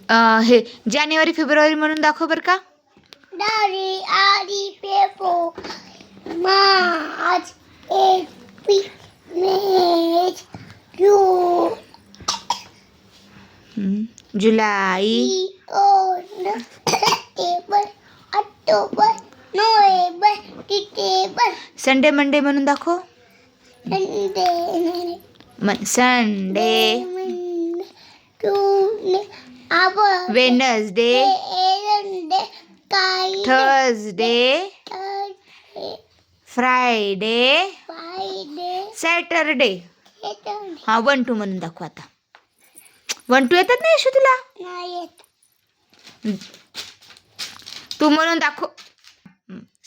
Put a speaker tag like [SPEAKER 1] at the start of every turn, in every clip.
[SPEAKER 1] हे जानेवारी फेब्रुवारी म्हणून दाखव बरं का.
[SPEAKER 2] Dari, Adi, Pepo, March, April, May, June,
[SPEAKER 1] जुलाई,
[SPEAKER 2] September, October, November, December,
[SPEAKER 1] Sunday Monday म्हणून दाखव.
[SPEAKER 2] Sunday,
[SPEAKER 1] Sunday,
[SPEAKER 2] Tuesday,
[SPEAKER 1] Wednesday,
[SPEAKER 2] Wednesday,
[SPEAKER 1] Thursday, Friday,
[SPEAKER 2] Friday,
[SPEAKER 1] Saturday.
[SPEAKER 2] Saturday.
[SPEAKER 1] हा 1 2 म्हणून दाखव. आता 1 2 येतात ना यशू तुला.
[SPEAKER 2] नाही येत.
[SPEAKER 1] तू म्हणून दाखव.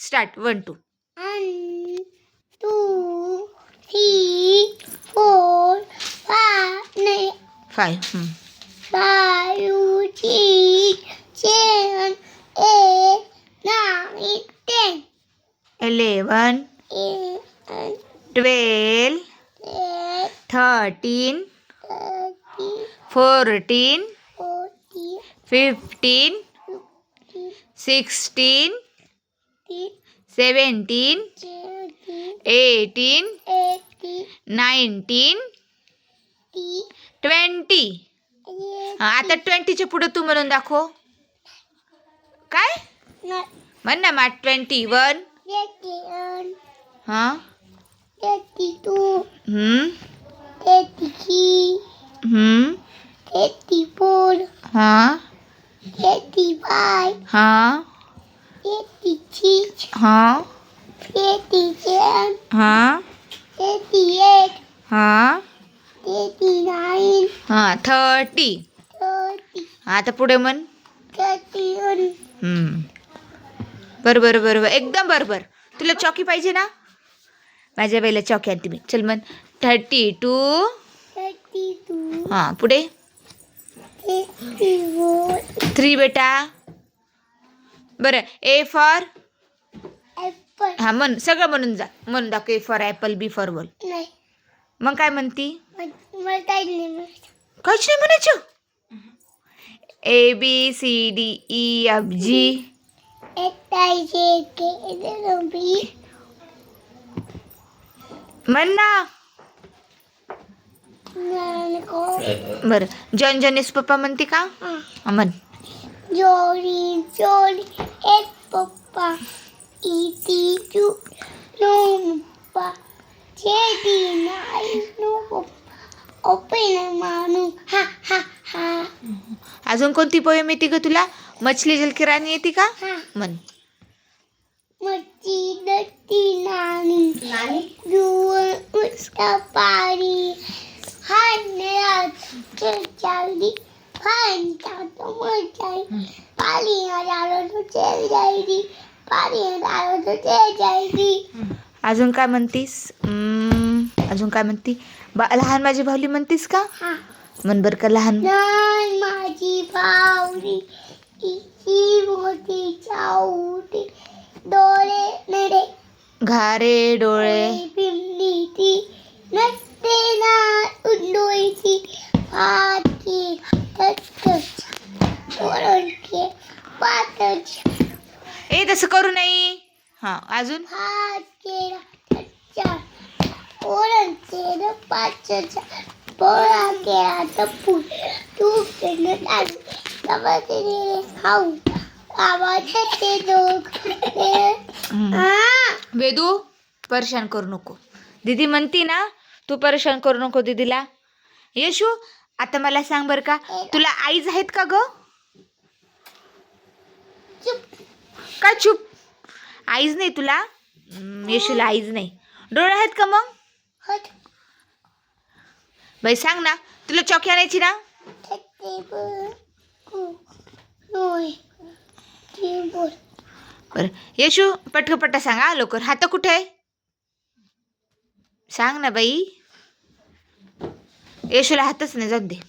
[SPEAKER 1] स्टार्ट 1 2.
[SPEAKER 2] 1 2 3 4 5 नाही
[SPEAKER 1] 5.
[SPEAKER 2] 5 6 7 8 9 10
[SPEAKER 1] 11 12 13 14 15 16 17 18 19 20. आता 20च्या पुढे तू म्हणून दाखव. काय म्हण ना. 21. हां
[SPEAKER 2] 32
[SPEAKER 1] हम्म
[SPEAKER 2] 33
[SPEAKER 1] हम्म
[SPEAKER 2] 34
[SPEAKER 1] हां
[SPEAKER 2] 35
[SPEAKER 1] हां
[SPEAKER 2] 36
[SPEAKER 1] हां
[SPEAKER 2] 37
[SPEAKER 1] हां
[SPEAKER 2] 38
[SPEAKER 1] हां
[SPEAKER 2] 39
[SPEAKER 1] हां 30.
[SPEAKER 2] 30
[SPEAKER 1] आता पुढे म्हण.
[SPEAKER 2] 31
[SPEAKER 1] बरोबर बरोबर एकदम बरोबर. तुला चॉकी पाहिजे ना. माझ्या बाईला चॉकी आणते मी. चल म्हण. 32.
[SPEAKER 2] 32
[SPEAKER 1] हां पुढे
[SPEAKER 2] 34
[SPEAKER 1] 3 बेटा. बरं A फॉर.
[SPEAKER 2] ॲपल
[SPEAKER 1] हां म्हण सगळं म्हणून जा. म्हणून दाखव. A for Apple, B for ball.
[SPEAKER 2] नाही
[SPEAKER 1] मग काय म्हणती.
[SPEAKER 2] मला काही नाही माहिती.
[SPEAKER 1] काहीच नाही म्हणायचं. ABCDEFG. म्हण ना. बरं जॉन जॉनीस पप्पा म्हणते का. म्हण.
[SPEAKER 2] जोडी जोडी एक पप्पा इटी टू नो पप्पा जेडी नाही नो पप्पा ओपन मानू हा हा हा.
[SPEAKER 1] अजून कोणती पोयम येते का तुला. मछली जल की राणी येते का. म्हण.
[SPEAKER 2] मच्छी दट्टी नानी जुवन उसका पारी हात चालली फांचा तो मचाई पाली हजारो तो चल जाएगी पाली हजारो तो चल जाएगी.
[SPEAKER 1] अजून काय म्हणतीस. अजून काय म्हणती. लहान माझी भावली म्हणतीस का. म्हण बरं का. लहान
[SPEAKER 2] माझी भावली इची मोठी चावटी डोळे नडे
[SPEAKER 1] घारे डोळे
[SPEAKER 2] पिंपली ती नसते ना उडोयची फाटी तत्तच ओरडके पातच.
[SPEAKER 1] ए तसं करू नये. हां अजून.
[SPEAKER 2] हात केला तच्चा ओरडते न पाचचा पोळा केला तपून तूप केलं लागू तबाचे खाऊ आवाजाचे दोघ.
[SPEAKER 1] वेदू परेशान करू नको. दीदी म्हणती ना. तू परेशान करू नको दीदीला. यशू आता मला सांग बरं का. तुला आईज आहेत का ग.
[SPEAKER 2] चुप
[SPEAKER 1] काय चूप. आईज नाही तुला. यशूला आईज नाही. डोळे आहेत का मग.
[SPEAKER 2] हट
[SPEAKER 1] बाई सांग ना. तुला चॉकी आणायची ना. बरं यशू पटकपट्टा सांगा लवकर. हात कुठे आहे सांग ना बाई. यशूला हातच नाही. जाऊ दे.